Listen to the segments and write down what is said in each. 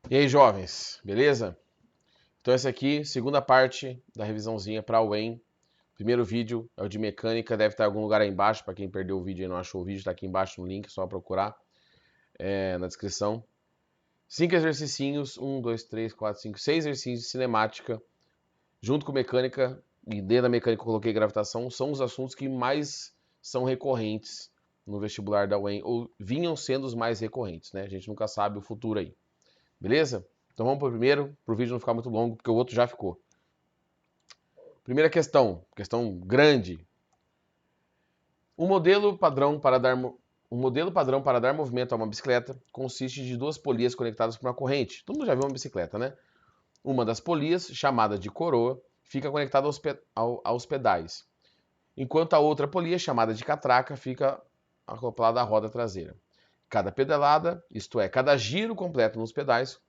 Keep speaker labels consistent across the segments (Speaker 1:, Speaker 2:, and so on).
Speaker 1: E aí, jovens, beleza? Então essa aqui, segunda parte da revisãozinha para o WEM. Primeiro vídeo é o de mecânica, deve estar em algum lugar aí embaixo, para quem perdeu o vídeo e não achou o vídeo, está aqui embaixo no link, só procurar na descrição. 5 exercicinhos, 6 exercícios de cinemática, junto com mecânica, e dentro da mecânica eu coloquei gravitação, são os assuntos que mais são recorrentes no vestibular da UEM, ou vinham sendo os mais recorrentes, né? A gente nunca sabe o futuro aí. Beleza? Então vamos para o primeiro, para o vídeo não ficar muito longo, porque o outro já ficou. Primeira questão grande. Um modelo padrão para dar movimento a uma bicicleta consiste de duas polias conectadas por uma corrente. Todo mundo já viu uma bicicleta, né? Uma das polias, chamada de coroa, fica conectada aos pedais, enquanto a outra polia, chamada de catraca, fica acoplada à roda traseira. Cada pedalada, isto é, cada giro completo nos pedais,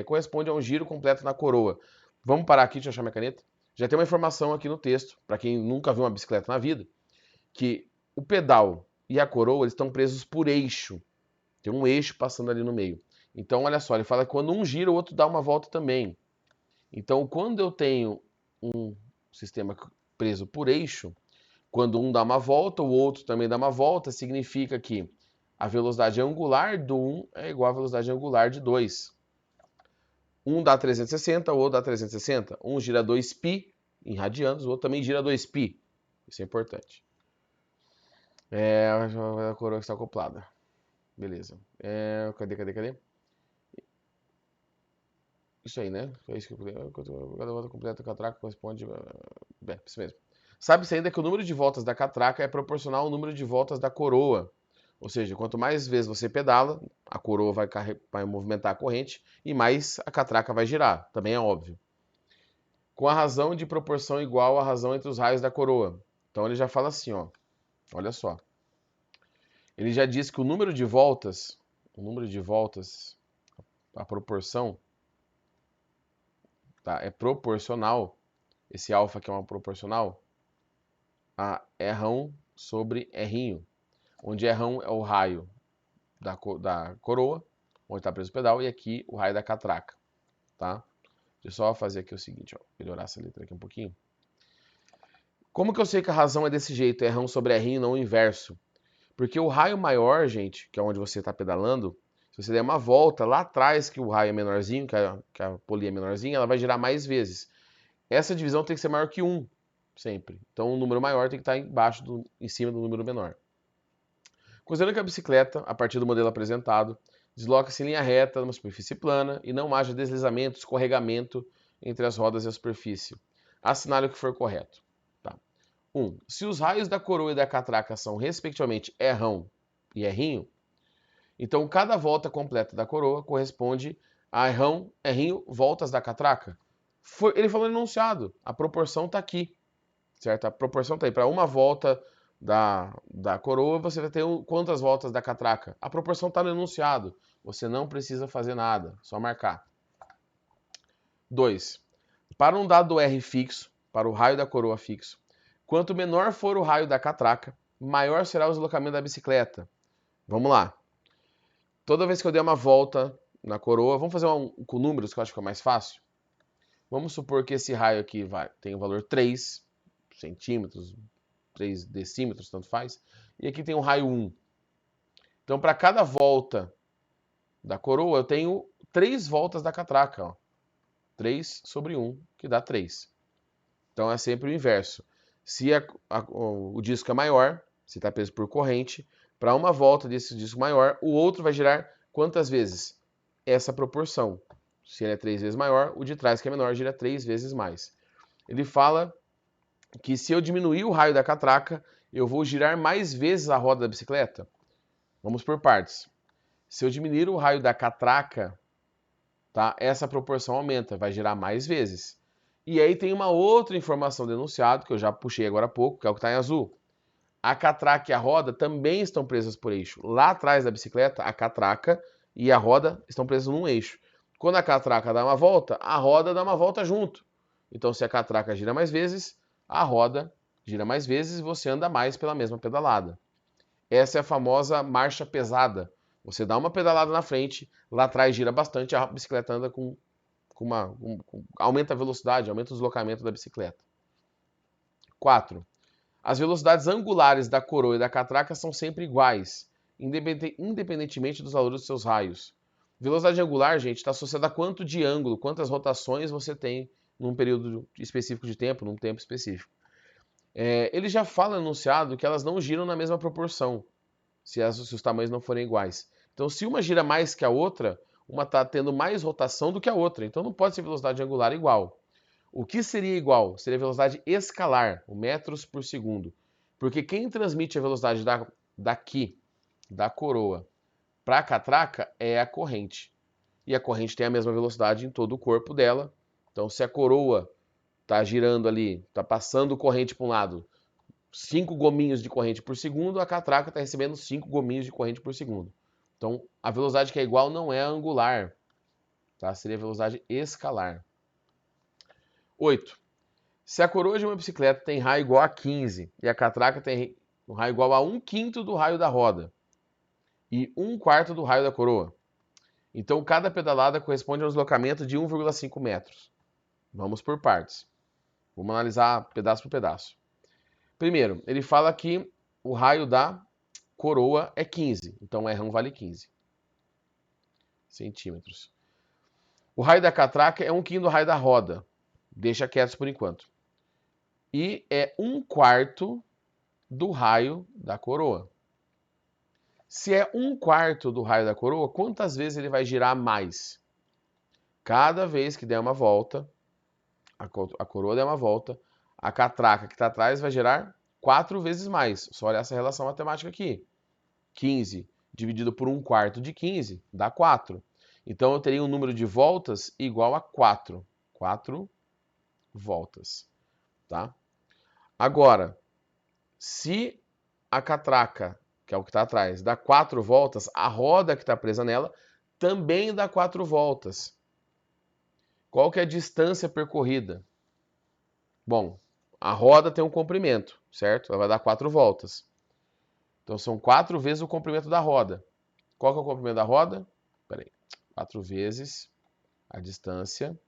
Speaker 1: corresponde a um giro completo na coroa. Vamos parar aqui, deixa eu achar minha caneta. Já tem uma informação aqui no texto, para quem nunca viu uma bicicleta na vida, que o pedal e a coroa eles estão presos por eixo. Tem um eixo passando ali no meio. Então, olha só, ele fala que quando um gira, o outro dá uma volta também. Então, quando eu tenho um sistema preso por eixo, quando um dá uma volta, o outro também dá uma volta, significa que a velocidade angular do 1 é igual à velocidade angular de 2. Um dá 360, o outro dá 360. Um gira 2π em radianos, o outro também gira 2π. Isso é importante. A coroa está acoplada. Beleza. Cadê? Isso aí, né? É isso que eu cada volta completa da catraca corresponde. Isso mesmo. Sabe-se ainda que o número de voltas da catraca é proporcional ao número de voltas da coroa. Ou seja, quanto mais vezes você pedala, a coroa vai movimentar a corrente e mais a catraca vai girar. Também é óbvio. Com a razão de proporção igual à razão entre os raios da coroa. Então ele já fala assim, ó. Olha só. Ele já diz que a proporção, tá, é proporcional. Esse alfa aqui é uma proporcional a R1 sobre R, onde R1 é o raio da coroa, onde está preso o pedal, e aqui o raio da catraca, tá? Deixa eu só fazer aqui o seguinte, ó, melhorar essa letra aqui um pouquinho. Como que eu sei que a razão é desse jeito, R1 sobre R e não o inverso? Porque o raio maior, gente, que é onde você está pedalando, se você der uma volta lá atrás, que o raio é menorzinho, que a polia é menorzinha, ela vai girar mais vezes. Essa divisão tem que ser maior que 1, sempre. Então o número maior tem que estar em cima do número menor. Considerando que a bicicleta, a partir do modelo apresentado, desloca-se em linha reta numa superfície plana e não haja deslizamento, escorregamento entre as rodas e a superfície. Assinale o que for correto. Tá. 1. Se os raios da coroa e da catraca são, respectivamente, R1 e R, então cada volta completa da coroa corresponde a R voltas da catraca. Ele falou no enunciado, a proporção está aqui, certo? A proporção está aí. Para uma volta da coroa, você vai ter quantas voltas da catraca? A proporção está no enunciado. Você não precisa fazer nada, só marcar. 2. Para um dado R fixo, para o raio da coroa fixo, quanto menor for o raio da catraca, maior será o deslocamento da bicicleta. Vamos lá. Toda vez que eu der uma volta na coroa, vamos fazer com números que eu acho que é mais fácil? Vamos supor que esse raio aqui tem o valor 3 centímetros, 3 decímetros, tanto faz. E aqui tem um raio 1. Então, para cada volta da coroa, eu tenho 3 voltas da catraca. Ó. 3 sobre 1, que dá 3. Então, é sempre o inverso. Se o disco é maior, se está preso por corrente, para uma volta desse disco maior, o outro vai girar quantas vezes? Essa proporção. Se ele é 3 vezes maior, o de trás, que é menor, gira 3 vezes mais. Ele fala que se eu diminuir o raio da catraca, eu vou girar mais vezes a roda da bicicleta? Vamos por partes. Se eu diminuir o raio da catraca, tá, essa proporção aumenta, vai girar mais vezes. E aí tem uma outra informação denunciada, que eu já puxei agora há pouco, que é o que está em azul. A catraca e a roda também estão presas por eixo. Lá atrás da bicicleta, a catraca e a roda estão presas num eixo. Quando a catraca dá uma volta, a roda dá uma volta junto. Então, se a catraca gira mais vezes, a roda gira mais vezes e você anda mais pela mesma pedalada. Essa é a famosa marcha pesada. Você dá uma pedalada na frente, lá atrás gira bastante, a bicicleta anda aumenta a velocidade, aumenta o deslocamento da bicicleta. 4. As velocidades angulares da coroa e da catraca são sempre iguais, independentemente dos valores dos seus raios. Velocidade angular, gente, está associada a quanto de ângulo, quantas rotações você tem num período específico de tempo, num tempo específico. Ele já fala no enunciado que elas não giram na mesma proporção, se os tamanhos não forem iguais. Então, se uma gira mais que a outra, uma está tendo mais rotação do que a outra. Então, não pode ser velocidade angular igual. O que seria igual? Seria a velocidade escalar, o metros por segundo. Porque quem transmite a velocidade daqui, da coroa, para a catraca é a corrente. E a corrente tem a mesma velocidade em todo o corpo dela. Então, se a coroa está girando ali, está passando corrente para um lado, 5 gominhos de corrente por segundo, a catraca está recebendo 5 gominhos de corrente por segundo. Então, a velocidade que é igual não é angular, tá? Seria a velocidade escalar. 8. Se a coroa de uma bicicleta tem raio igual a 15 e a catraca tem um raio igual a 1/5 do raio da roda e 1/4 do raio da coroa, então cada pedalada corresponde a um deslocamento de 1,5 metros. Vamos por partes. Vamos analisar pedaço por pedaço. Primeiro, ele fala que o raio da coroa é 15, então R1 vale 15 centímetros. O raio da catraca é 1/5 do raio da roda. Deixa quietos por enquanto. E é 1/4 do raio da coroa. Se é 1/4 do raio da coroa, quantas vezes ele vai girar mais? Cada vez que der uma volta, a coroa der uma volta, a catraca que está atrás vai girar 4 vezes mais. Só olha essa relação matemática aqui. 15 dividido por 1/4 de 15 dá 4. Então eu teria um número de voltas igual a 4. 4 voltas. Tá? Agora, se a catraca, que é o que está atrás, dá 4 voltas, a roda que está presa nela também dá 4 voltas. Qual que é a distância percorrida? Bom, a roda tem um comprimento, certo? Ela vai dar 4 voltas. Então são 4 vezes o comprimento da roda. Qual que é o comprimento da roda? Espera aí. 4 vezes a distância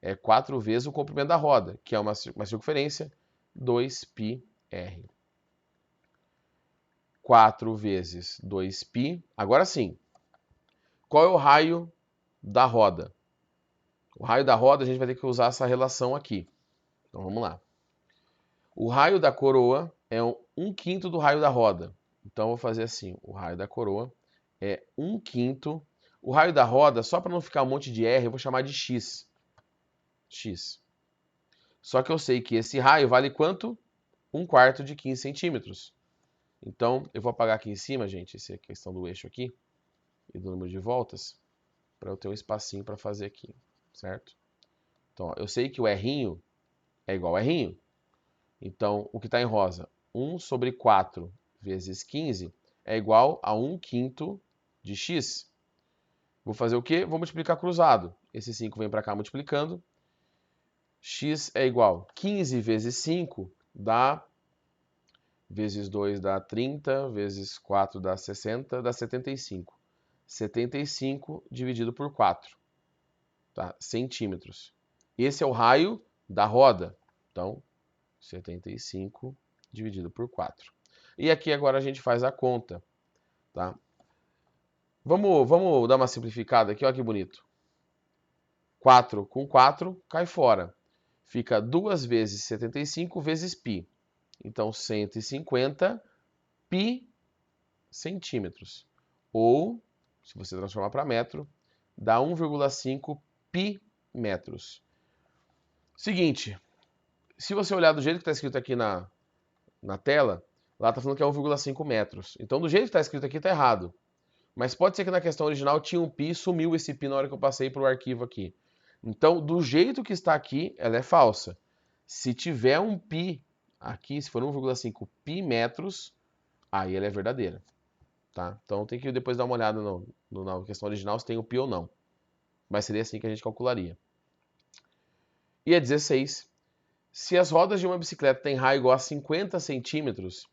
Speaker 1: é 4 vezes o comprimento da roda, que é uma circunferência, 2πr. 4 vezes 2π. Agora sim, qual é o raio da roda? O raio da roda a gente vai ter que usar essa relação aqui. Então vamos lá. O raio da coroa é 1/5 do raio da roda. Então eu vou fazer assim, o raio da coroa é 1/5. O raio da roda, só para não ficar um monte de R, eu vou chamar de X. X. Só que eu sei que esse raio vale quanto? 1/4 de 15 centímetros. Então, eu vou apagar aqui em cima, gente, essa é a questão do eixo aqui e do número de voltas, para eu ter um espacinho para fazer aqui, certo? Então, ó, eu sei que o R'inho é igual a R'inho. Então, o que está em rosa, 1/4 vezes 15 é igual a 1/5 de x. Vou fazer o quê? Vou multiplicar cruzado. Esse 5 vem para cá multiplicando. X é igual a 15 vezes 5 dá... vezes 2 dá 30, vezes 4 dá 60, dá 75. 75 dividido por 4, tá? Centímetros. Esse é o raio da roda. Então, 75 dividido por 4. E aqui agora a gente faz a conta, tá? Vamos dar uma simplificada aqui, olha que bonito. 4 com 4 cai fora. Fica 2 vezes 75 vezes π. Então, 150 π centímetros. Ou, se você transformar para metro, dá 1,5 π metros. Seguinte, se você olhar do jeito que está escrito aqui na tela, lá está falando que é 1,5 metros. Então, do jeito que está escrito aqui, está errado. Mas pode ser que na questão original tinha um π e sumiu esse π na hora que eu passei para o arquivo aqui. Então, do jeito que está aqui, ela é falsa. Se tiver um π aqui, se for 1,5 π metros, aí ela é verdadeira. Tá? Então tem que depois dar uma olhada na questão original se tem o π ou não. Mas seria assim que a gente calcularia. E é 16. Se as rodas de uma bicicleta têm raio igual a 50 centímetros,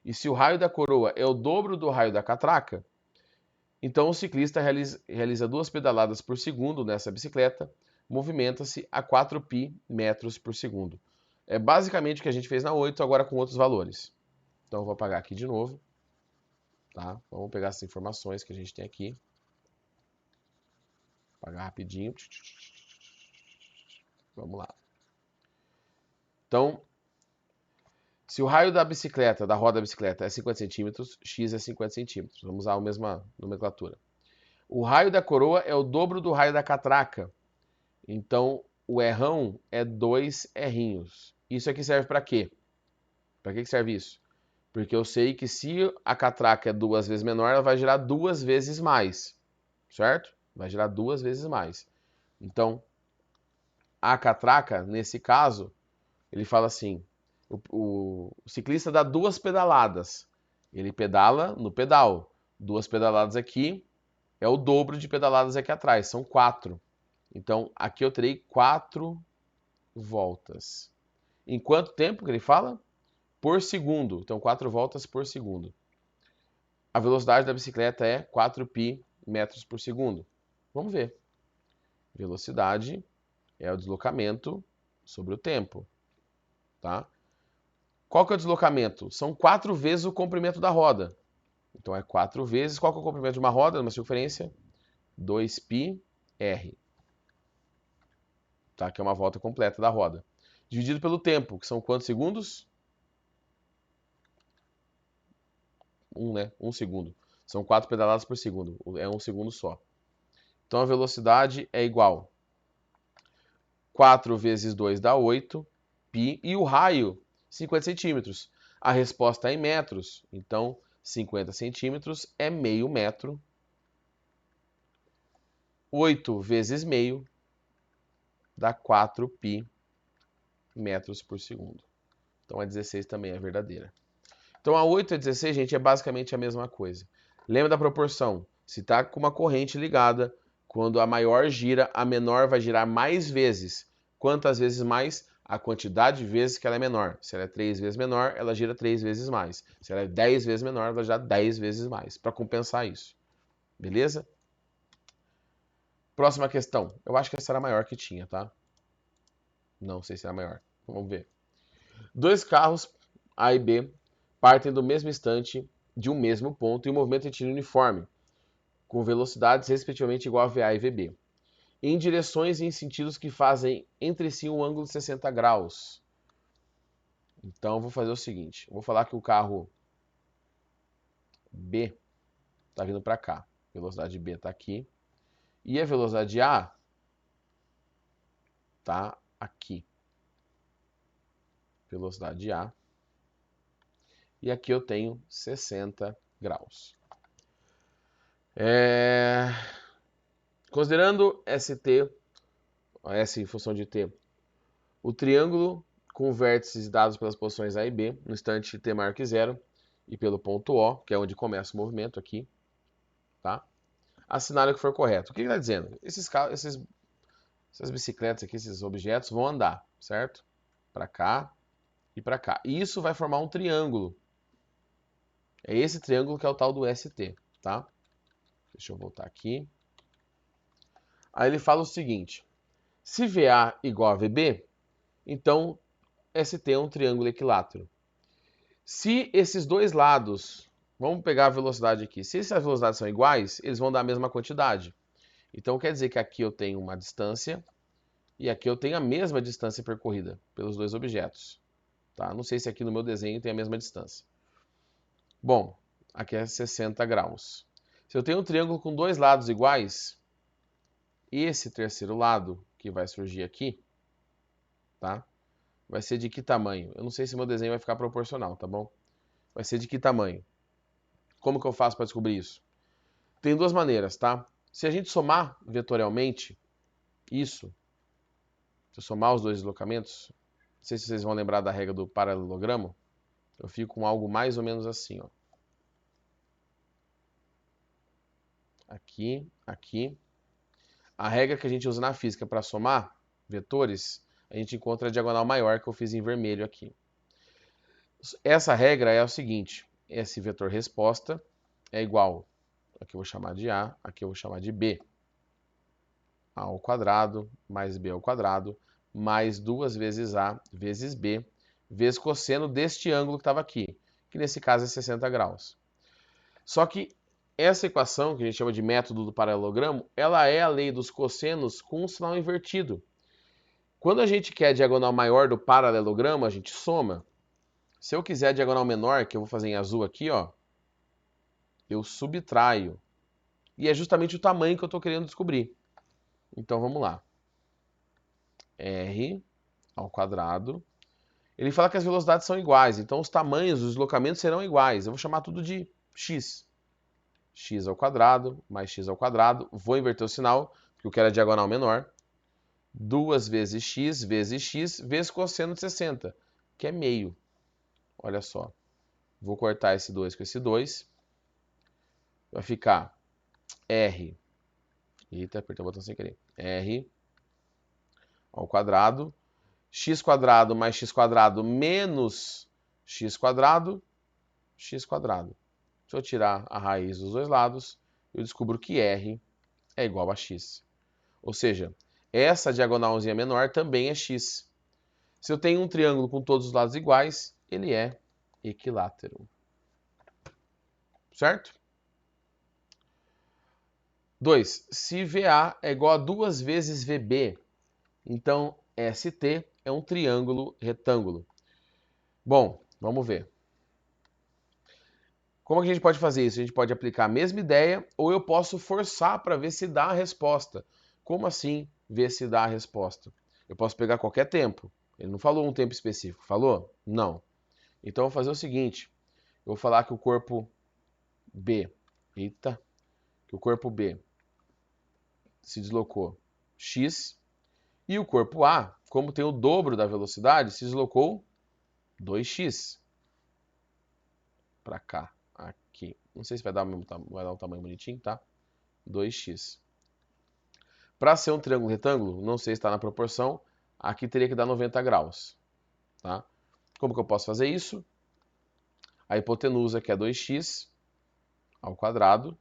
Speaker 1: e se o raio da coroa é o dobro do raio da catraca, Então o ciclista realiza 2 pedaladas por segundo nessa bicicleta, movimenta-se a 4π metros por segundo. É basicamente o que a gente fez na 8, agora com outros valores. Então eu vou apagar aqui de novo. Tá? Vamos pegar essas informações que a gente tem aqui. Apagar rapidinho. Vamos lá. Então, se o raio da bicicleta, da roda da bicicleta é 50 centímetros, x é 50 centímetros. Vamos usar a mesma nomenclatura. O raio da coroa é o dobro do raio da catraca. Então, o errão é 2 errinhos. Isso aqui serve para quê? Para que serve isso? Porque eu sei que se a catraca é 2 vezes menor, ela vai girar 2 vezes mais. Certo? Vai girar 2 vezes mais. Então, a catraca, nesse caso, ele fala assim, o ciclista dá 2 pedaladas. Ele pedala no pedal. 2 pedaladas aqui é o dobro de pedaladas aqui atrás, são 4. Então, aqui eu terei 4 voltas. Em quanto tempo que ele fala? Por segundo. Então, 4 voltas por segundo. A velocidade da bicicleta é 4π metros por segundo. Vamos ver. Velocidade é o deslocamento sobre o tempo. Tá? Qual que é o deslocamento? São 4 vezes o comprimento da roda. Então, é 4 vezes. Qual que é o comprimento de uma roda, numa circunferência? 2πr. Tá? Que é uma volta completa da roda. Dividido pelo tempo, que são quantos segundos? 1, né? 1 segundo. São 4 pedaladas por segundo. É 1 segundo só. Então, a velocidade é igual. 4 vezes 2 dá 8. Π. E o raio, 50 centímetros. A resposta é em metros. Então, 50 centímetros é meio metro. 8 vezes meio dá 4π metros por segundo. Então, a 16 também é verdadeira. Então, a 8 e a 16, gente, é basicamente a mesma coisa. Lembra da proporção? Se está com uma corrente ligada, quando a maior gira, a menor vai girar mais vezes. Quantas vezes mais? A quantidade de vezes que ela é menor. Se ela é 3 vezes menor, ela gira 3 vezes mais. Se ela é 10 vezes menor, ela vai girar 10 vezes mais, para compensar isso. Beleza? Próxima questão. Eu acho que essa era a maior que tinha, tá? Não sei se era a maior. Vamos ver. 2 carros, A e B, partem do mesmo instante de um mesmo ponto e o movimento é uniforme, com velocidades respectivamente igual a VA e VB, em direções e em sentidos que fazem entre si um ângulo de 60 graus. Então, eu vou fazer o seguinte. Eu vou falar que o carro B está vindo para cá. A velocidade B está aqui. E a velocidade A está aqui. Velocidade A. E aqui eu tenho 60 graus. Considerando ST, S em função de T, o triângulo com vértices dados pelas posições A e B, no instante T maior que zero, e pelo ponto O, que é onde começa o movimento aqui, tá? Assinale o que for correto. O que ele está dizendo? Essas bicicletas aqui, esses objetos vão andar, certo? Para cá e para cá. E isso vai formar um triângulo. É esse triângulo que é o tal do ST, tá? Deixa eu voltar aqui. Aí ele fala o seguinte. Se VA igual a VB, então ST é um triângulo equilátero. Se esses dois lados, vamos pegar a velocidade aqui, se essas velocidades são iguais, eles vão dar a mesma quantidade. Então quer dizer que aqui eu tenho uma distância e aqui eu tenho a mesma distância percorrida pelos dois objetos. Tá? Não sei se aqui no meu desenho tem a mesma distância. Bom, aqui é 60 graus. Se eu tenho um triângulo com dois lados iguais, esse terceiro lado que vai surgir aqui, tá? Vai ser de que tamanho? Eu não sei se meu desenho vai ficar proporcional, tá bom? Vai ser de que tamanho? Como que eu faço para descobrir isso? Tem duas maneiras, tá? Se a gente somar vetorialmente isso, se eu somar os dois deslocamentos, não sei se vocês vão lembrar da regra do paralelogramo, eu fico com algo mais ou menos assim, ó. Aqui, aqui. A regra que a gente usa na física para somar vetores, a gente encontra a diagonal maior que eu fiz em vermelho aqui. Essa regra é o seguinte, esse vetor resposta é igual aqui eu vou chamar de A, aqui eu vou chamar de B. A ao quadrado mais B ao quadrado mais 2 vezes A vezes B, vezes cosseno deste ângulo que estava aqui, que nesse caso é 60 graus. Só que essa equação, que a gente chama de método do paralelogramo, ela é a lei dos cossenos com um sinal invertido. Quando a gente quer a diagonal maior do paralelogramo, a gente soma. Se eu quiser a diagonal menor, que eu vou fazer em azul aqui, ó, eu subtraio. E é justamente o tamanho que eu estou querendo descobrir. Então vamos lá. R ao quadrado. Ele fala que as velocidades são iguais, então os tamanhos, os deslocamentos serão iguais. Eu vou chamar tudo de x. X ao quadrado mais x ao quadrado. Vou inverter o sinal, porque eu quero a diagonal menor. 2 vezes x vezes cosseno de 60, que é meio. Olha só. Vou cortar esse 2 com esse 2. Vai ficar R. Eita, apertei o botão sem querer. R ao quadrado. X quadrado mais x quadrado menos x quadrado. X quadrado. Se eu tirar a raiz dos dois lados, eu descubro que R é igual a x. Ou seja, essa diagonalzinha menor também é x. Se eu tenho um triângulo com todos os lados iguais, ele é equilátero. Certo? 2. Se VA é igual a 2 vezes VB, então ST é um triângulo retângulo. Bom, vamos ver. Como a gente pode fazer isso? A gente pode aplicar a mesma ideia ou eu posso forçar para ver se dá a resposta. Como assim ver se dá a resposta? Eu posso pegar qualquer tempo. Ele não falou um tempo específico, falou? Não. Então eu vou fazer o seguinte. Eu vou falar que o corpo B, que o corpo B se deslocou x e o corpo A, como tem o dobro da velocidade, se deslocou 2x para cá, aqui. Não sei se vai dar um tamanho bonitinho, tá? 2x. Para ser um triângulo retângulo, não sei se está na proporção, aqui teria que dar 90 graus. Tá? Como que eu posso fazer isso? A hipotenusa, que é 2x ao quadrado,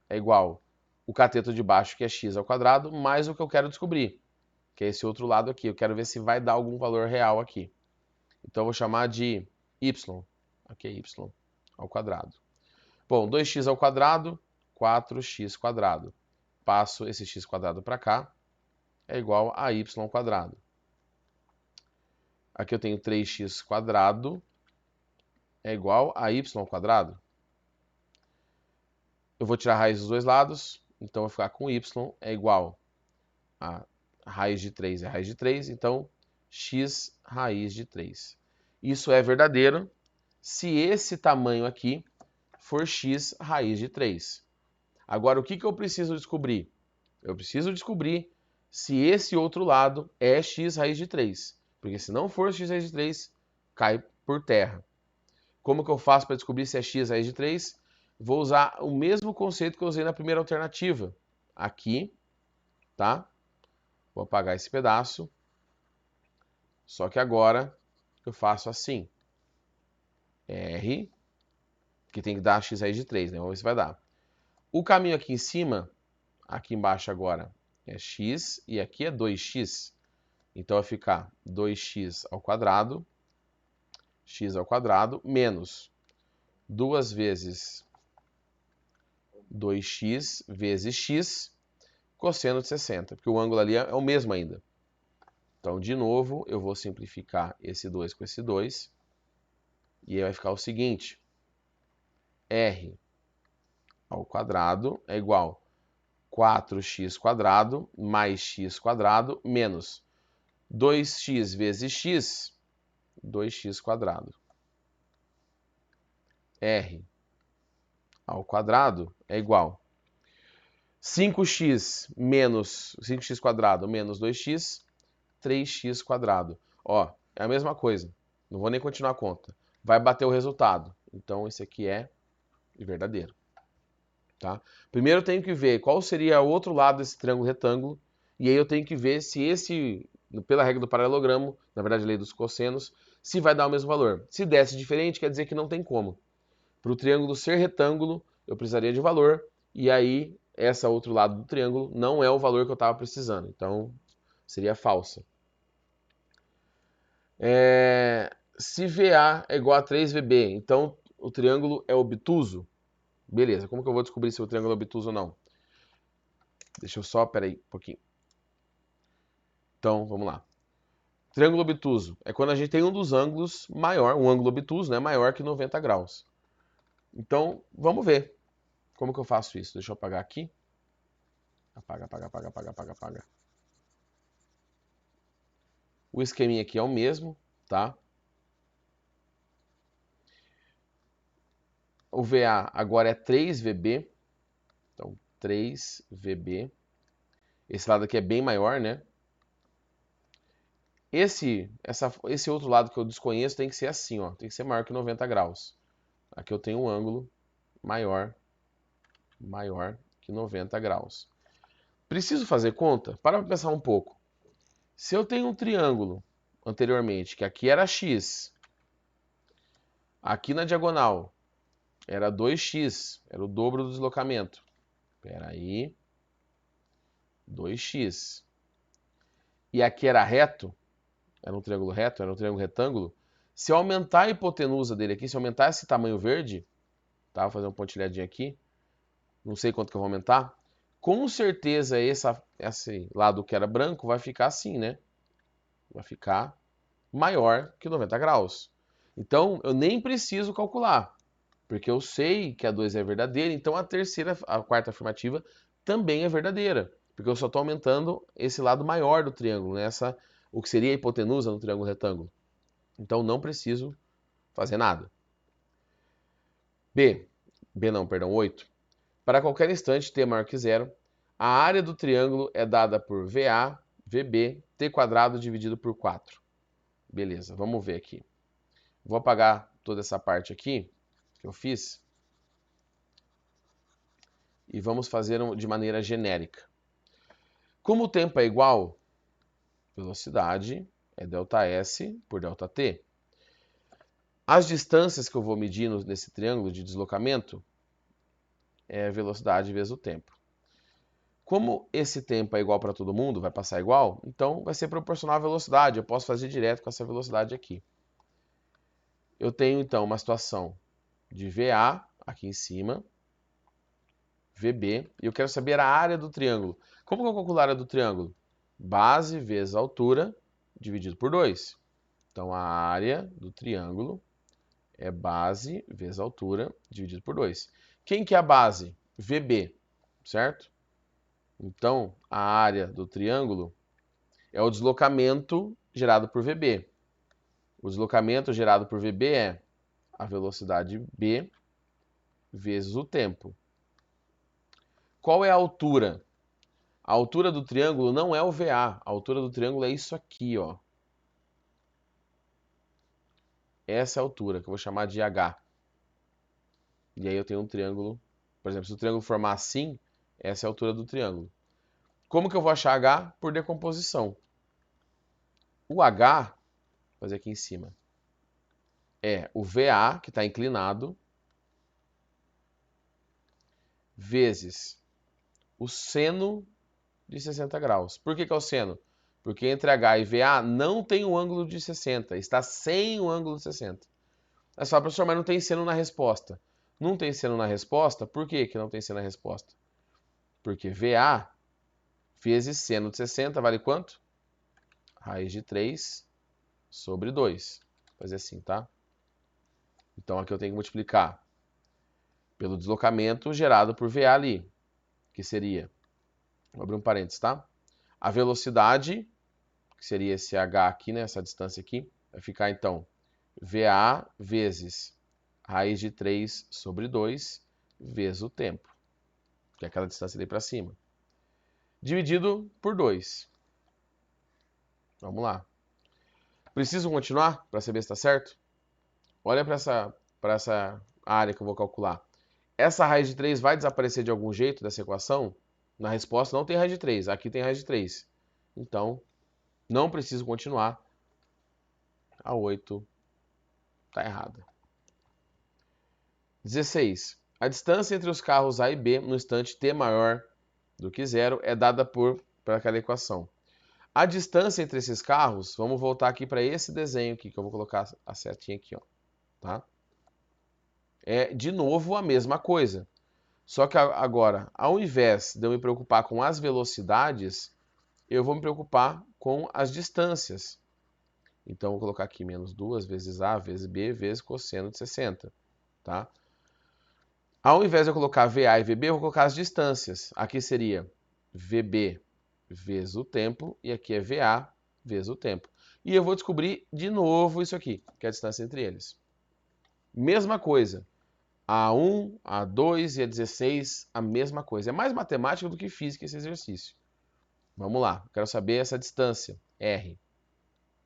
Speaker 1: é igual o cateto de baixo, que é x ao quadrado, mais o que eu quero descobrir, que é esse outro lado aqui. Eu quero ver se vai dar algum valor real aqui. Então eu vou chamar de y. Aqui é y ao quadrado. Bom, 2x ao quadrado, 4x quadrado. Passo esse x quadrado para cá, é igual a y ao quadrado. Aqui eu tenho 3x quadrado, é igual a y ao quadrado. Eu vou tirar a raiz dos dois lados, então vai ficar com y é igual a raiz de 3 é raiz de 3, então x raiz de 3. Isso é verdadeiro se esse tamanho aqui for x raiz de 3. Agora, o que eu preciso descobrir? Eu preciso descobrir se esse outro lado é x raiz de 3. Porque se não for x raiz de 3, cai por terra. Como que eu faço para descobrir se é x raiz de 3? Vou usar o mesmo conceito que eu usei na primeira alternativa. Aqui, tá? Vou apagar esse pedaço. Só que agora eu faço assim. R, que tem que dar x raiz de 3, né? Vamos ver se vai dar. O caminho aqui em cima, aqui embaixo agora, é x e aqui é 2x. Então vai ficar 2x ao quadrado, x ao quadrado, menos 2 vezes 2x vezes x, cosseno de 60, porque o ângulo ali é o mesmo ainda. Então, de novo, eu vou simplificar esse 2 com esse 2, e aí vai ficar o seguinte, r ao quadrado é igual a 4x quadrado mais x quadrado menos 2x vezes x, 2x quadrado. R ao quadrado é igual a 5x menos 5x quadrado menos 2x, 3x quadrado. Ó, é a mesma coisa. Não vou nem continuar a conta. Vai bater o resultado. Então, esse aqui é verdadeiro. Tá? Primeiro eu tenho que ver qual seria o outro lado desse triângulo retângulo. E aí eu tenho que ver se esse, pela regra do paralelogramo, na verdade a lei dos cossenos, se vai dar o mesmo valor. Se desse diferente, quer dizer que não tem como. Para o triângulo ser retângulo, eu precisaria de valor. e aí esse outro lado do triângulo não é o valor que eu estava precisando, então seria falsa. Se VA é igual a 3VB, então o triângulo é obtuso? Beleza, como que eu vou descobrir se o triângulo é obtuso ou não? Deixa eu só, peraí, um pouquinho. Então, vamos lá. Triângulo obtuso é quando a gente tem um dos ângulos maior, um ângulo obtuso, né, maior que 90 graus. Então, vamos ver como que eu faço isso. Deixa eu apagar aqui. Apaga, apaga, apaga, apaga, apaga, apaga. O esqueminha aqui é o mesmo, tá? O VA agora é 3VB. Então, 3VB. Esse lado aqui é bem maior, né? Esse outro lado que eu desconheço tem que ser assim, ó. Tem que ser maior que 90 graus. Aqui eu tenho um ângulo maior que 90 graus. Preciso fazer conta? Para pensar um pouco. Se eu tenho um triângulo anteriormente, que aqui era x, aqui na diagonal era 2x, era o dobro do deslocamento. Espera aí. 2x. E aqui era reto, era um triângulo reto, era um triângulo retângulo. Se eu aumentar a hipotenusa dele aqui, se eu aumentar esse tamanho verde, tá? Vou fazer uma pontilhadinha aqui. Não sei quanto que eu vou aumentar. Com certeza esse lado que era branco vai ficar assim, né? Vai ficar maior que 90 graus. Então, eu nem preciso calcular, porque eu sei que a 2 é verdadeira, então a quarta afirmativa também é verdadeira, porque eu só estou aumentando esse lado maior do triângulo, né? O que seria a hipotenusa no triângulo retângulo. Então, não preciso fazer nada. B não, perdão, 8. Para qualquer instante t maior que zero, a área do triângulo é dada por VA, VB, t² dividido por 4. Beleza, vamos ver aqui. Vou apagar toda essa parte aqui que eu fiz e vamos fazer de maneira genérica. Como o tempo é igual, velocidade é ΔS por ΔT. As distâncias que eu vou medir nesse triângulo de deslocamento é velocidade vezes o tempo. Como esse tempo é igual para todo mundo, vai passar igual, então vai ser proporcional à velocidade. Eu posso fazer direto com essa velocidade aqui. Eu tenho então uma situação de VA aqui em cima, VB, e eu quero saber a área do triângulo. Como que eu calculo a área do triângulo? Base vezes altura dividido por 2. Então, a área do triângulo é base vezes altura dividido por 2. Quem que é a base? VB, certo? Então, a área do triângulo é o deslocamento gerado por VB. O deslocamento gerado por VB é a velocidade B vezes o tempo. Qual é a altura? A altura do triângulo não é o VA. A altura do triângulo é isso aqui, ó. Essa é a altura, que eu vou chamar de H. E aí eu tenho um triângulo. Por exemplo, se o triângulo formar assim, essa é a altura do triângulo. Como que eu vou achar H? Por decomposição. O H, vou fazer aqui em cima, é o VA, que está inclinado, vezes o seno de 60 graus. Por que é o seno? Porque entre H e VA não tem o ângulo de 60, está sem o ângulo de 60. É só, professor, mas não tem seno na resposta. Não tem seno na resposta, por que que não tem seno na resposta? Porque VA vezes seno de 60 vale quanto? Raiz de 3 sobre 2. Vou fazer assim, tá? Então aqui eu tenho que multiplicar pelo deslocamento gerado por VA ali, que seria, vou abrir um parênteses, tá? A velocidade, que seria esse H aqui, né, essa distância aqui, vai ficar então VA vezes raiz de 3 sobre 2 vezes o tempo, que é aquela distância ali para cima, dividido por 2. Vamos lá. Preciso continuar para saber se está certo? Olha para essa área que eu vou calcular. Essa raiz de 3 vai desaparecer de algum jeito dessa equação? Na resposta não tem raiz de 3, aqui tem raiz de 3. Então, não preciso continuar. A 8 está errada. 16. A distância entre os carros A e B no instante t maior do que 0 é dada por aquela equação. A distância entre esses carros, vamos voltar aqui para esse desenho aqui, que eu vou colocar a setinha aqui, ó, tá? É, de novo, a mesma coisa. Só que agora, ao invés de eu me preocupar com as velocidades, eu vou me preocupar com as distâncias. Então, eu vou colocar aqui menos 2 vezes A vezes B vezes cosseno de 60, tá? Ao invés de eu colocar VA e VB, eu vou colocar as distâncias. Aqui seria VB vezes o tempo, e aqui é VA vezes o tempo. E eu vou descobrir de novo isso aqui, que é a distância entre eles. Mesma coisa. A1, A2 e A16, a mesma coisa. É mais matemática do que física esse exercício. Vamos lá, quero saber essa distância, R,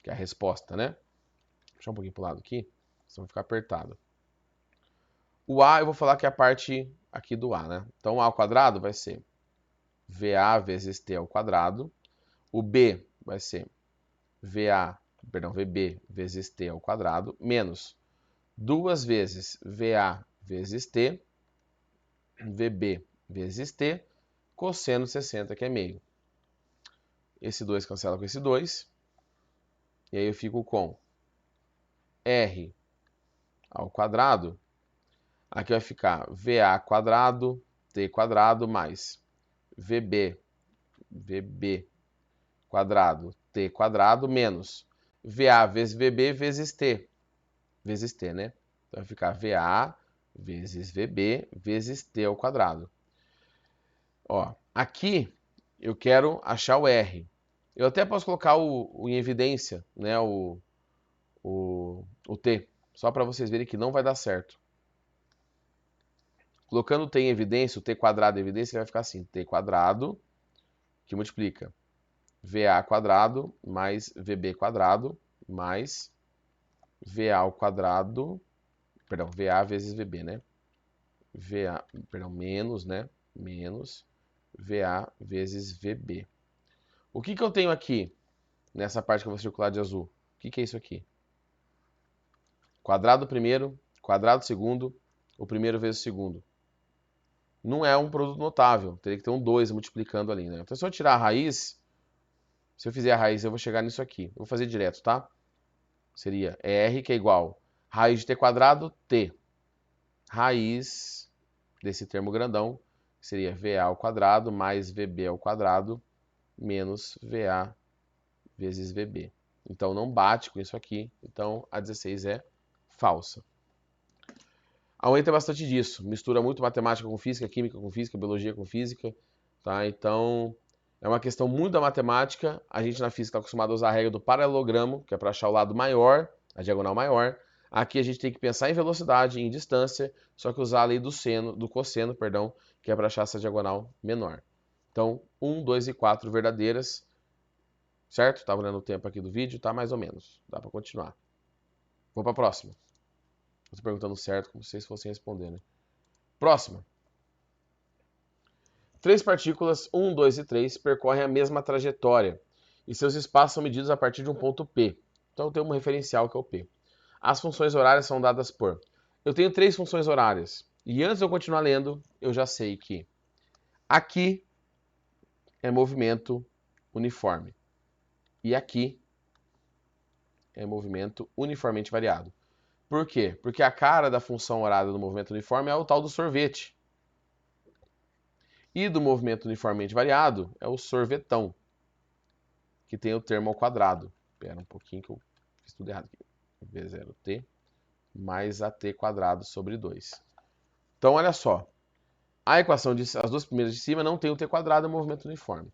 Speaker 1: que é a resposta, né? Vou puxar um pouquinho para o lado aqui, senão vai ficar apertado. O A eu vou falar que é a parte aqui do A, né? Então, A ao quadrado vai ser VA vezes T ao quadrado. O B vai ser VB vezes T ao quadrado, menos 2 vezes VA vezes T, VB vezes T, cosseno de 60, que é meio. Esse 2 cancela com esse 2. E aí eu fico com R ao quadrado. Aqui vai ficar VA quadrado, T quadrado, mais VB quadrado, T quadrado, menos VA vezes VB vezes T, né? Então vai ficar VA vezes VB vezes T ao quadrado. Ó, aqui eu quero achar o R. Eu até posso colocar o em evidência, né? O T, só para vocês verem que não vai dar certo. Colocando o T em evidência, o T quadrado em evidência, ele vai ficar assim, T quadrado, que multiplica VA quadrado mais VB quadrado mais VA ao quadrado, perdão, VA vezes VB, né? Menos, né? Menos VA vezes VB. O que eu tenho aqui, nessa parte que eu vou circular de azul? O que é isso aqui? Quadrado primeiro, quadrado segundo, o primeiro vezes o segundo. Não é um produto notável, teria que ter um 2 multiplicando ali, né? Então, se eu tirar a raiz, se eu fizer a raiz, eu vou chegar nisso aqui. Eu vou fazer direto, tá? Seria R, que é igual raiz de t quadrado, t. Raiz desse termo grandão, seria VA ao quadrado mais VB ao quadrado menos VA vezes VB. Então, não bate com isso aqui. Então, a 16 é falsa. A UEM tem bastante disso. Mistura muito matemática com física, química com física, biologia com física. Tá? Então, é uma questão muito da matemática. A gente na física está acostumado a usar a regra do paralelogramo, que é para achar o lado maior, a diagonal maior. Aqui a gente tem que pensar em velocidade, em distância, só que usar a lei do cosseno, perdão, que é para achar essa diagonal menor. Então, 1, 2 e 4 verdadeiras. Certo? Estava olhando o tempo aqui do vídeo, tá mais ou menos. Dá para continuar. Vou para a próxima. Estou perguntando certo, como se vocês fossem responder, né? Próxima. 3 partículas, 1, 2 e 3, percorrem a mesma trajetória e seus espaços são medidos a partir de um ponto P. Então, tem um referencial que é o P. As funções horárias são dadas por... Eu tenho 3 funções horárias. E antes de eu continuar lendo, eu já sei que aqui é movimento uniforme. E aqui é movimento uniformemente variado. Por quê? Porque a cara da função horária do movimento uniforme é o tal do sorvete. E do movimento uniformemente variado é o sorvetão, que tem o termo ao quadrado. Espera um pouquinho que eu fiz tudo errado aqui. V0t mais at quadrado sobre 2. Então, olha só. A equação, as duas primeiras de cima não tem o t quadrado, é o movimento uniforme.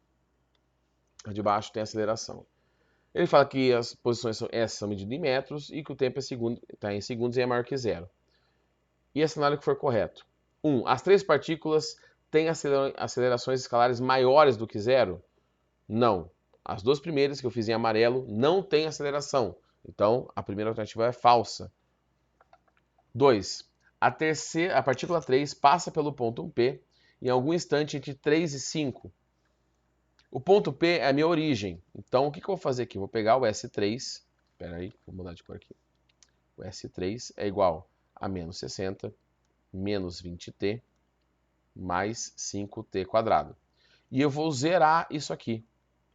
Speaker 1: A de baixo tem a aceleração. Ele fala que as posições são medidas em metros e que o tempo está em segundos e é maior que zero. E esse cenário que for correto. 1. As 3 partículas têm acelerações escalares maiores do que zero? Não. As 2 primeiras que eu fiz em amarelo não têm aceleração. Então, a primeira alternativa é falsa. 2. A partícula 3 passa pelo ponto P em algum instante entre 3 e 5. O ponto P é a minha origem. Então, o que eu vou fazer aqui? Eu vou pegar o S3. Espera aí, vou mudar de cor aqui. O S3 é igual a menos 60 menos 20t mais 5t quadrado. E eu vou zerar isso aqui,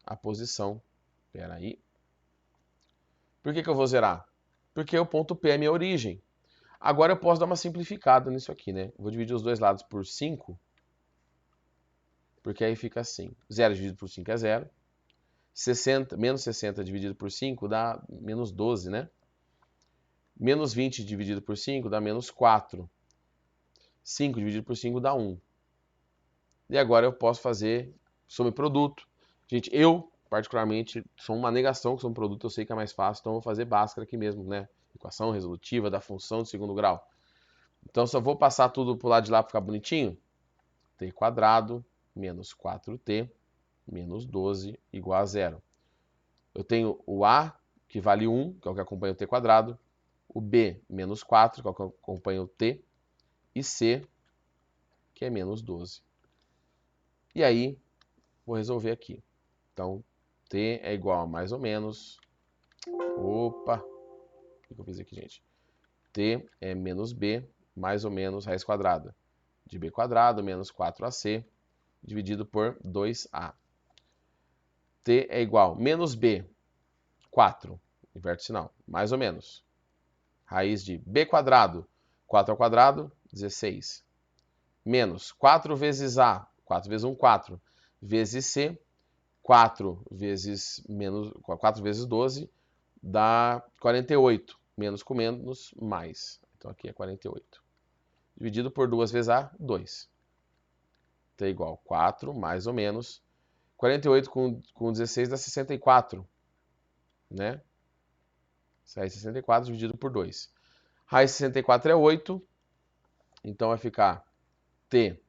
Speaker 1: a posição. Espera aí. Por que eu vou zerar? Porque o ponto P é minha origem. Agora eu posso dar uma simplificada nisso aqui, né? Vou dividir os dois lados por 5, porque aí fica assim. 0 dividido por 5 é 0. Menos 60 dividido por 5 dá menos 12, né? Menos 20 dividido por 5 dá menos 4. 5 dividido por 5 dá 1. E agora eu posso fazer soma-produto. Gente, eu, particularmente, sou uma negação que sou um produto, eu sei que é mais fácil, então eu vou fazer Bhaskara aqui mesmo, né? Equação resolutiva da função de segundo grau. Então, só vou passar tudo pro lado de lá para ficar bonitinho. T quadrado menos 4t menos 12 igual a 0. Eu tenho o A, que vale 1, que é o que acompanha o t quadrado. O B, menos 4, que é o que acompanha o t. E C, que é menos 12. E aí, vou resolver aqui. Então, t é igual a mais ou menos... Opa! O que eu fiz aqui, gente? T é menos b, mais ou menos raiz quadrada de b quadrado menos 4ac, dividido por 2a. T é igual a menos b, 4, inverte o sinal, mais ou menos. Raiz de b quadrado, 4 ao quadrado, 16. Menos 4 vezes a, 4 vezes 1, 4, vezes c, 4 vezes 12, dá 48. Menos com menos, mais. Então aqui é 48. Dividido por 2 vezes a, 2. T é igual a 4, mais ou menos. 48 com 16 dá 64. Né? Raiz de 64 dividido por 2. Raiz de 64 é 8. Então vai ficar T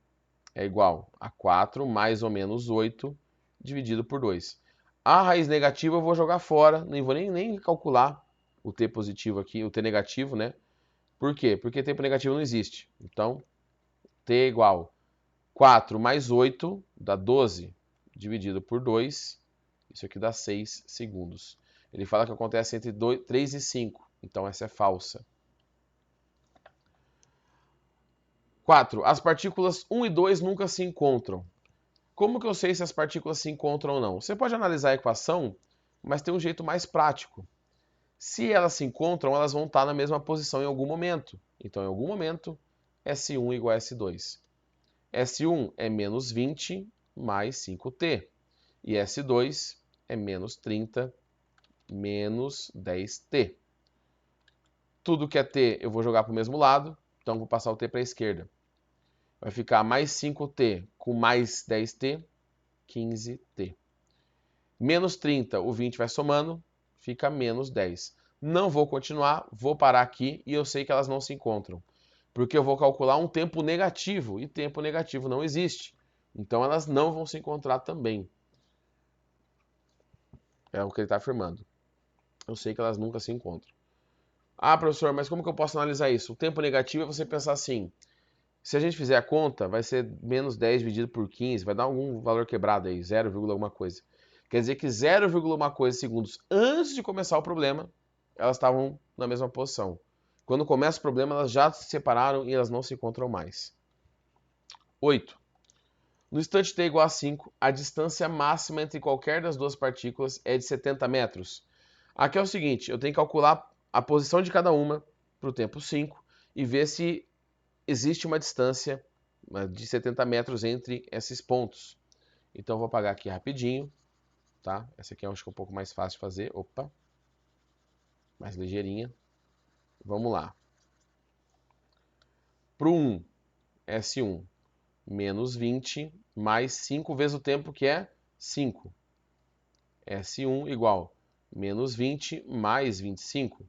Speaker 1: é igual a 4 mais ou menos 8 dividido por 2. A raiz negativa eu vou jogar fora, nem vou nem calcular o T positivo aqui, o T negativo, né? Por quê? Porque tempo negativo não existe. Então, T é igual a 4 mais 8 dá 12 dividido por 2. Isso aqui dá 6 segundos. Ele fala que acontece entre 3 e 5. Então, essa é falsa. 4. As partículas 1 e 2 nunca se encontram. Como que eu sei se as partículas se encontram ou não? Você pode analisar a equação, mas tem um jeito mais prático. Se elas se encontram, elas vão estar na mesma posição em algum momento. Então, em algum momento, S1 igual a S2. S1 é menos 20 mais 5t. E S2 é menos 30 menos 10t. Tudo que é t eu vou jogar para o mesmo lado, então vou passar o t para a esquerda. Vai ficar mais 5t com mais 10t, 15t. Menos 30, o 20 vai somando, fica menos 10. Não vou continuar, vou parar aqui e eu sei que elas não se encontram. Porque eu vou calcular um tempo negativo, e tempo negativo não existe. Então elas não vão se encontrar também. É o que ele está afirmando. Eu sei que elas nunca se encontram. Ah, professor, mas como que eu posso analisar isso? O tempo negativo é você pensar assim, se a gente fizer a conta, vai ser menos 10 dividido por 15, vai dar algum valor quebrado aí, 0, alguma coisa. Quer dizer que 0, alguma coisa segundos antes de começar o problema, elas estavam na mesma posição. Quando começa o problema, elas já se separaram e elas não se encontram mais. 8. No instante t igual a 5, a distância máxima entre qualquer das duas partículas é de 70 metros. Aqui é o seguinte, eu tenho que calcular a posição de cada uma para o tempo 5 e ver se existe uma distância de 70 metros entre esses pontos. Então eu vou apagar aqui rapidinho, tá? Essa aqui eu acho que é um pouco mais fácil de fazer. Opa, mais ligeirinha. Vamos lá. Para o 1, S1, menos 20 mais 5 vezes o tempo que é 5. S1 igual menos 20 mais 25.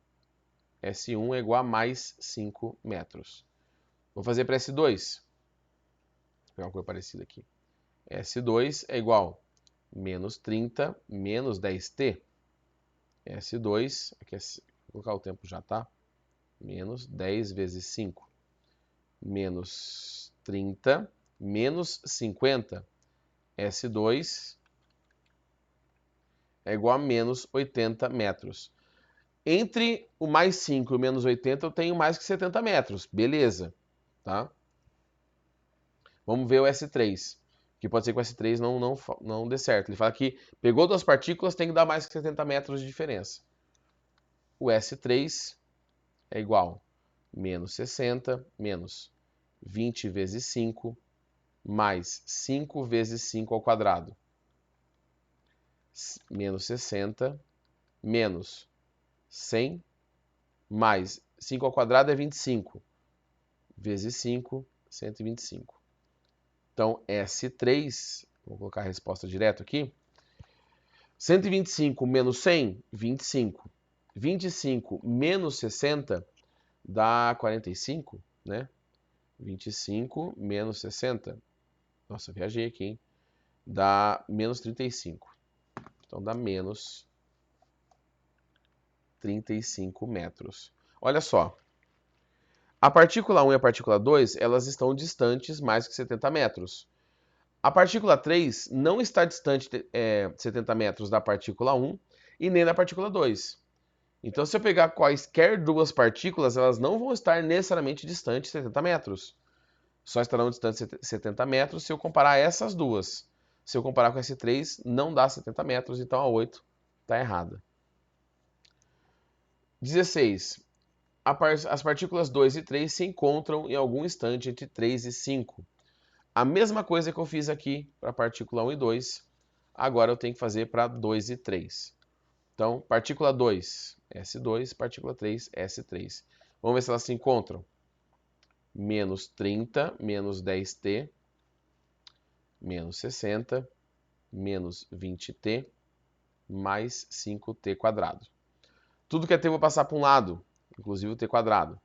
Speaker 1: S1 é igual a mais 5 metros. Vou fazer para S2. Vou pegar uma coisa parecida aqui. S2 é igual a menos 30 menos 10t. S2, aqui vou colocar o tempo já, tá? Menos 10 vezes 5. Menos 30 menos 50. S2 é igual a menos 80 metros. Entre o mais 5 e o menos 80 eu tenho mais que 70 metros. Beleza. tá? Vamos ver o S3, que pode ser que o S3 não dê certo. Ele fala que pegou duas partículas, tem que dar mais que 70 metros de diferença. O S3 é igual a menos 60 menos 20 vezes 5 mais 5 vezes 5 ao quadrado. Menos 60 menos 100 mais 5 ao quadrado é 25. Vezes 5, 125. Então, S3, vou colocar a resposta direto aqui. 125 menos 100, 25. 25 menos 60 dá 45, né? 25 menos 60. Nossa, viajei aqui, hein? Dá menos 35. Então, dá menos 35 metros. Olha só. A partícula 1 e a partícula 2, elas estão distantes mais que 70 metros. A partícula 3 não está distante 70 metros da partícula 1 e nem da partícula 2. Então, se eu pegar quaisquer duas partículas, elas não vão estar necessariamente distantes 70 metros. Só estarão distantes 70 metros se eu comparar essas duas. Se eu comparar com S3, não dá 70 metros, então a 8 está errada. 16. As partículas 2 e 3 se encontram em algum instante entre 3 e 5. A mesma coisa que eu fiz aqui para a partícula 1 e 2, agora eu tenho que fazer para 2 e 3. Então, partícula 2, S2, partícula 3, S3. Vamos ver se elas se encontram. Menos 30, menos 10t, menos 60, menos 20t, mais 5t quadrado. Tudo que é t eu vou passar para um lado, inclusive o t quadrado.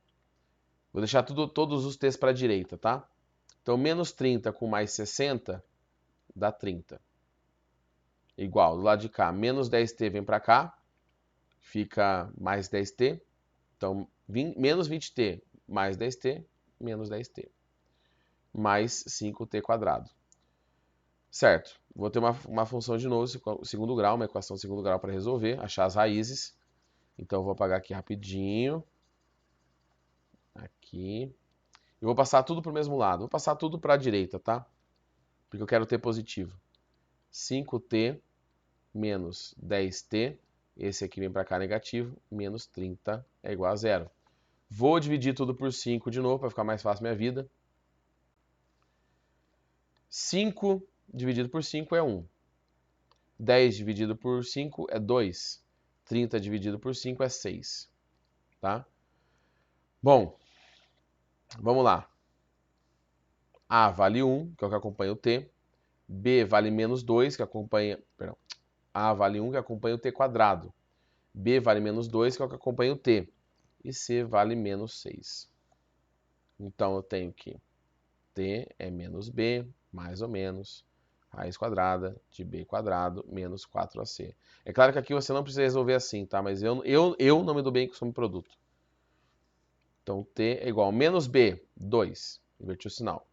Speaker 1: Vou deixar todos os t's para a direita, tá? Então, menos 30 com mais 60 dá 30. Igual, do lado de cá, menos 10t vem para cá, fica mais 10t. Então, menos 20t mais 10t, menos 10t. Mais 5t quadrado. Certo, vou ter uma função de novo, segundo grau, uma equação de segundo grau para resolver, achar as raízes. Então, eu vou apagar aqui rapidinho. Aqui. Eu vou passar tudo para o mesmo lado. Vou passar tudo para a direita, tá? Porque eu quero t positivo. 5t menos 10t. Esse aqui vem para cá negativo. Menos 30 é igual a 0. Vou dividir tudo por 5 de novo, para ficar mais fácil a minha vida. 5 dividido por 5 é 1. 10 dividido por 5 é 2. 30 dividido por 5 é 6. Tá? Bom, vamos lá. A vale 1, que é o que acompanha o t. B vale menos 2, que acompanha... Perdão. A vale 1, que acompanha o t quadrado. B vale menos 2, que é o que acompanha o t. E C vale menos 6. Então, eu tenho que t é menos b, mais ou menos, raiz quadrada de b quadrado menos 4ac. É claro que aqui você não precisa resolver assim, tá? Mas eu não me dou bem com subproduto. Então, t é igual a menos b, 2. Inverti o sinal.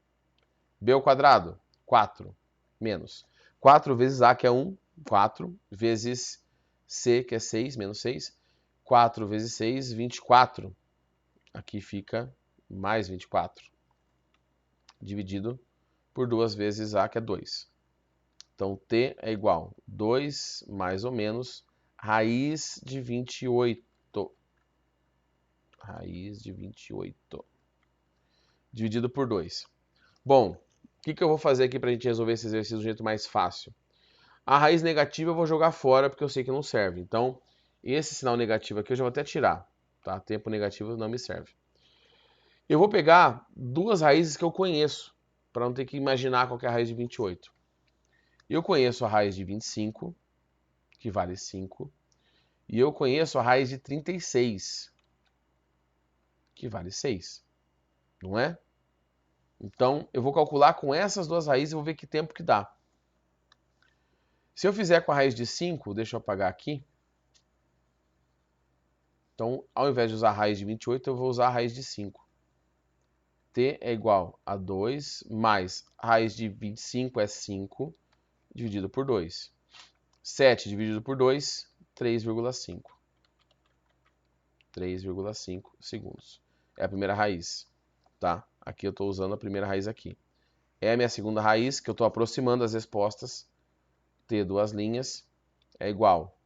Speaker 1: B ao quadrado, 4. Menos 4 vezes a, que é 1, 4. Vezes c, que é 6, menos 6. 4 vezes 6, 24. Aqui fica mais 24. Dividido por 2 vezes a, que é 2. Então, t é igual a 2 mais ou menos raiz de 28. Raiz de 28. Dividido por 2. Bom, o que eu vou fazer aqui para a gente resolver esse exercício do jeito mais fácil? A raiz negativa eu vou jogar fora porque eu sei que não serve. Então, esse sinal negativo aqui eu já vou até tirar. Tá? Tempo negativo não me serve. Eu vou pegar duas raízes que eu conheço, para não ter que imaginar qual que é a raiz de 28. Eu conheço a raiz de 25, que vale 5. E eu conheço a raiz de 36, que vale 6. Não é? Então, eu vou calcular com essas duas raízes e vou ver que tempo que dá. Se eu fizer com a raiz de 5, deixa eu apagar aqui. Então, ao invés de usar a raiz de 28, eu vou usar a raiz de 5. T é igual a 2 mais a raiz de 25 é 5, dividido por 2. 7 dividido por 2, 3,5. 3,5 segundos. É a primeira raiz, tá? Aqui eu estou usando a primeira raiz aqui. É a minha segunda raiz, que eu estou aproximando as respostas. T duas linhas é igual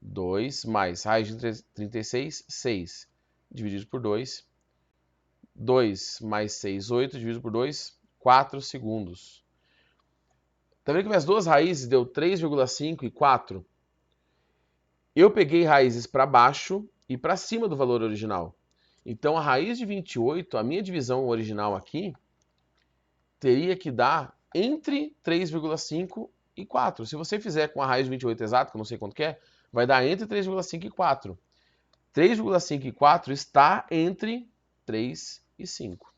Speaker 1: 2 mais raiz de 36, 6, dividido por 2. 2 mais 6, 8, dividido por 2, 4 segundos. Tá vendo que minhas duas raízes deu 3,5 e 4? Eu peguei raízes para baixo e para cima do valor original. Então, a raiz de 28, a minha divisão original aqui, teria que dar entre 3,5 e 4. Se você fizer com a raiz de 28 exato, que eu não sei quanto que é, vai dar entre 3,5 e 4. 3,5 e 4 está entre 3 e 5.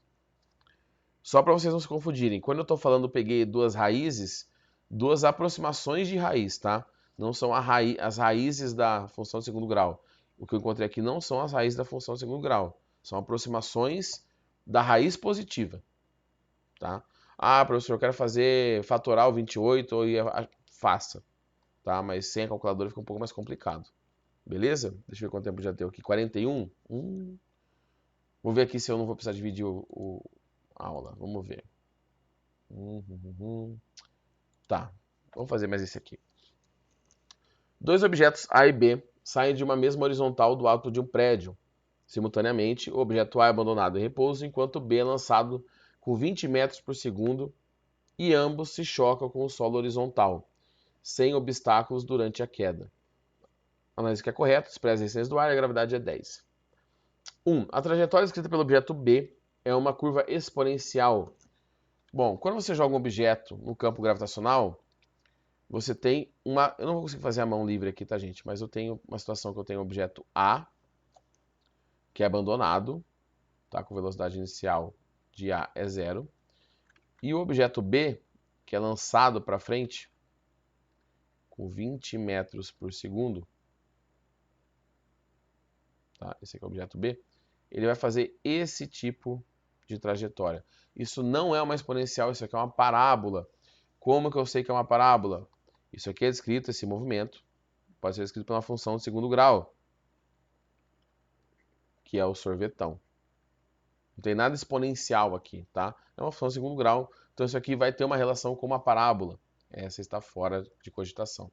Speaker 1: Só para vocês não se confundirem, quando eu estou falando peguei duas raízes, duas aproximações de raiz, tá? Não são as raízes da função de segundo grau. O que eu encontrei aqui não são as raízes da função de segundo grau. São aproximações da raiz positiva, tá? Ah, professor, eu quero fazer fatoral 28, faça, tá? Mas sem a calculadora fica um pouco mais complicado. Beleza? Deixa eu ver quanto tempo já deu aqui. 41? Vou ver aqui se eu não vou precisar dividir a aula. Vamos ver. Tá, vamos fazer mais esse aqui. Dois objetos A e B saem de uma mesma horizontal do alto de um prédio. Simultaneamente, o objeto A é abandonado em repouso, enquanto o B é lançado com 20 metros por segundo e ambos se chocam com o solo horizontal, sem obstáculos durante a queda. A análise que é correta, expressa a resistência do ar e a gravidade é 10. 1. A trajetória escrita pelo objeto B é uma curva exponencial. Bom, quando você joga um objeto no campo gravitacional, você tem uma... Eu não vou conseguir fazer a mão livre aqui, tá, gente? Mas eu tenho uma situação que eu tenho um objeto A, que é abandonado, tá? Com velocidade inicial de A é 0. E o objeto B, que é lançado para frente, com 20 metros por segundo, tá? Esse aqui é o objeto B, ele vai fazer esse tipo de trajetória. Isso não é uma exponencial, isso aqui é uma parábola. Como que eu sei que é uma parábola? Isso aqui é descrito, esse movimento, pode ser descrito por uma função de segundo grau, que é o sorvetão. Não tem nada exponencial aqui, tá? É uma função de segundo grau, então isso aqui vai ter uma relação com uma parábola. Essa está fora de cogitação.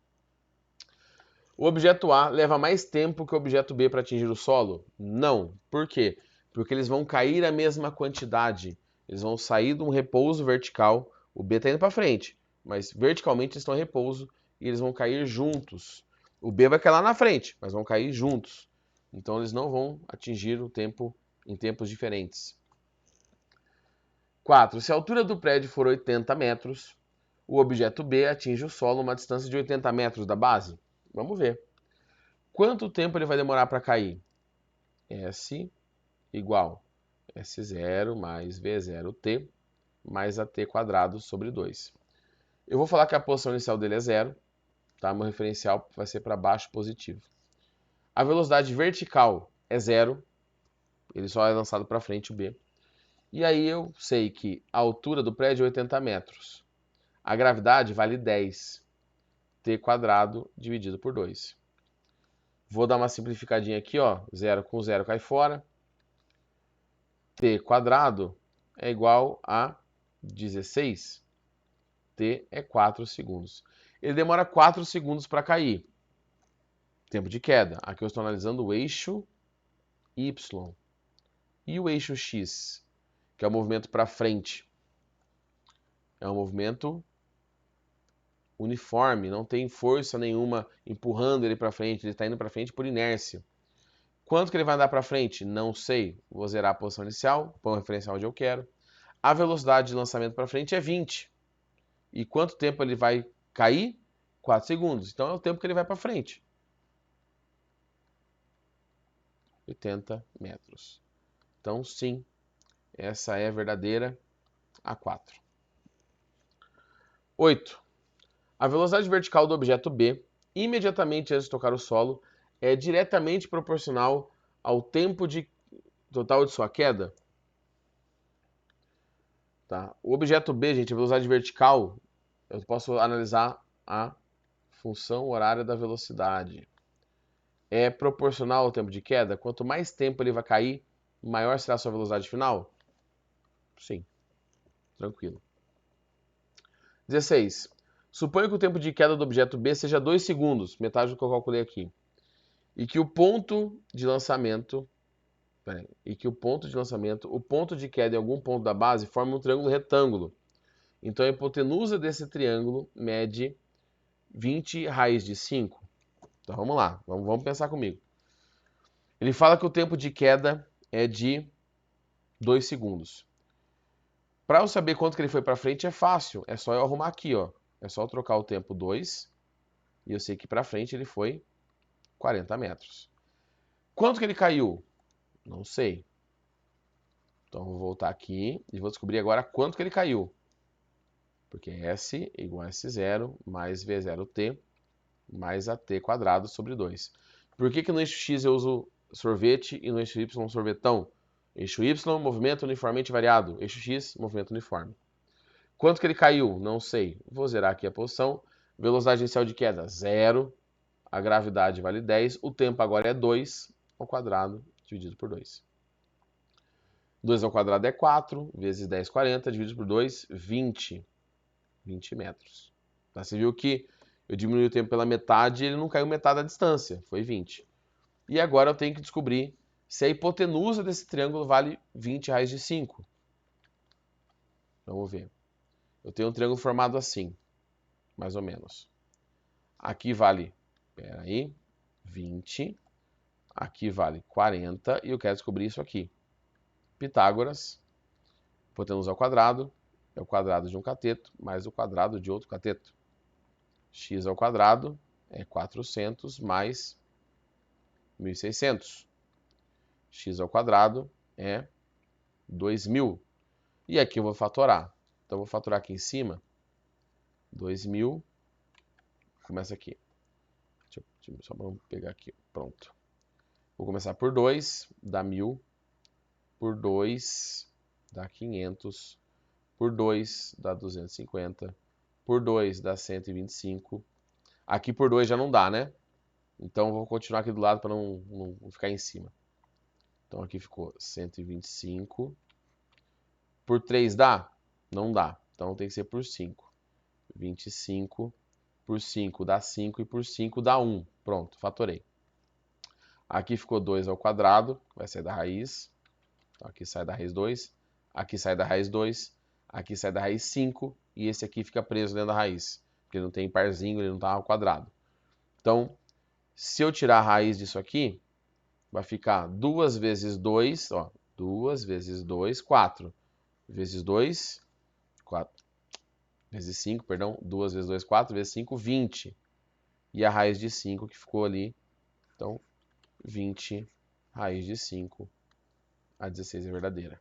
Speaker 1: O objeto A leva mais tempo que o objeto B para atingir o solo? Não. Por quê? Porque eles vão cair a mesma quantidade. Eles vão sair de um repouso vertical. O B está indo para frente, mas verticalmente eles estão em repouso e eles vão cair juntos. O B vai cair lá na frente, mas vão cair juntos. Então eles não vão atingir o tempo em tempos diferentes. 4. Se a altura do prédio for 80 metros, o objeto B atinge o solo a uma distância de 80 metros da base? Vamos ver. Quanto tempo ele vai demorar para cair? S igual S0 mais V0t mais AT quadrado sobre 2. Eu vou falar que a posição inicial dele é 0, tá? Meu referencial vai ser para baixo positivo. A velocidade vertical é 0, ele só é lançado para frente o B. E aí eu sei que a altura do prédio é 80 metros. A gravidade vale 10, t quadrado dividido por 2. Vou dar uma simplificadinha aqui, ó. 0 com 0 cai fora. T quadrado é igual a 16. T é 4 segundos. Ele demora 4 segundos para cair. Tempo de queda. Aqui eu estou analisando o eixo Y. E o eixo X, que é o movimento para frente. É um movimento uniforme, não tem força nenhuma empurrando ele para frente, ele está indo para frente por inércia. Quanto que ele vai andar para frente? Não sei. Vou zerar a posição inicial, pôr o referencial onde eu quero. A velocidade de lançamento para frente é 20. E quanto tempo ele vai cair? 4 segundos. Então é o tempo que ele vai para frente. 80 metros. Então sim, essa é a verdadeira A4. 8. A velocidade vertical do objeto B, imediatamente antes de tocar o solo, é diretamente proporcional ao tempo total de sua queda. Tá? O objeto B, gente, a velocidade vertical, eu posso analisar a função horária da velocidade. É proporcional ao tempo de queda? Quanto mais tempo ele vai cair, maior será a sua velocidade final? Sim. Tranquilo. 16. Suponha que o tempo de queda do objeto B seja 2 segundos, metade do que eu calculei aqui. E que o ponto de lançamento, o ponto de queda em algum ponto da base forma um triângulo retângulo. Então a hipotenusa desse triângulo mede 20 raiz de 5. Então vamos lá, vamos pensar comigo. Ele fala que o tempo de queda é de 2 segundos. Para eu saber quanto que ele foi para frente é fácil, é só eu arrumar aqui, ó. É só eu trocar o tempo 2 e eu sei que para frente ele foi 40 metros. Quanto que ele caiu? Não sei. Então vou voltar aqui e vou descobrir agora quanto que ele caiu. Porque S igual a S0 mais V0t mais AT quadrado sobre 2. Por que no eixo X eu uso sorvete e no eixo Y sorvetão? Eixo Y, movimento uniformemente variado. Eixo X, movimento uniforme. Quanto que ele caiu? Não sei. Vou zerar aqui a posição. Velocidade inicial de queda, 0. A gravidade vale 10. O tempo agora é 2 ao quadrado dividido por 2. 2 ao quadrado é 4, vezes 10, 40, dividido por 2, 20. 20 metros. Tá? Você viu que eu diminui o tempo pela metade e ele não caiu metade da distância, foi 20. E agora eu tenho que descobrir se a hipotenusa desse triângulo vale 20 raiz de 5. Vamos ver. Eu tenho um triângulo formado assim, mais ou menos. Aqui vale, 20. Aqui vale 40 e eu quero descobrir isso aqui. Pitágoras, hipotenusa ao quadrado, é o quadrado de um cateto mais o quadrado de outro cateto. X ao quadrado é 400 mais 1.600. X ao quadrado é 2.000. E aqui eu vou fatorar. Então eu vou fatorar aqui em cima. 2.000. Começa aqui. Só para pegar aqui. Pronto. Vou começar por 2, dá 1.000. Por 2, dá 500. Por 2, dá 250. Por 2, dá 125. Aqui por 2 já não dá, né? Então vou continuar aqui do lado para não ficar em cima. Então aqui ficou 125. Por 3 dá? Não dá. Então tem que ser por 5. 25 por 5 dá 5 e por 5 dá 1. Pronto, fatorei. Aqui ficou 2 ao quadrado, vai sair da raiz. Então aqui sai da raiz 2. Aqui sai da raiz 2. Aqui sai da raiz 5. E esse aqui fica preso dentro da raiz. Porque ele não tem parzinho, ele não está ao quadrado. Então, se eu tirar a raiz disso aqui, vai ficar 2 vezes 2, ó, 2 vezes 2, 4. Vezes 2, 4. Vezes 5, perdão, 2 vezes 2, 4, vezes 5, 20. E a raiz de 5 que ficou ali, então 20 raiz de 5, a 16 é verdadeira.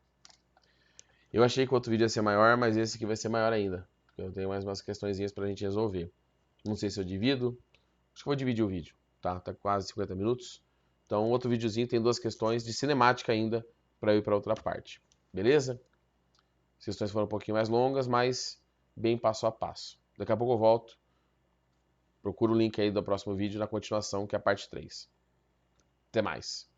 Speaker 1: Eu achei que o outro vídeo ia ser maior, mas esse aqui vai ser maior ainda. Eu tenho mais umas questõezinhas pra gente resolver. Não sei se eu divido, acho que eu vou dividir o vídeo, tá? Tá quase 50 minutos. Então, outro videozinho tem 2 questões de cinemática ainda para eu ir para outra parte. Beleza? As questões foram um pouquinho mais longas, mas bem passo a passo. Daqui a pouco eu volto. Procura o link aí do próximo vídeo na continuação, que é a parte 3. Até mais.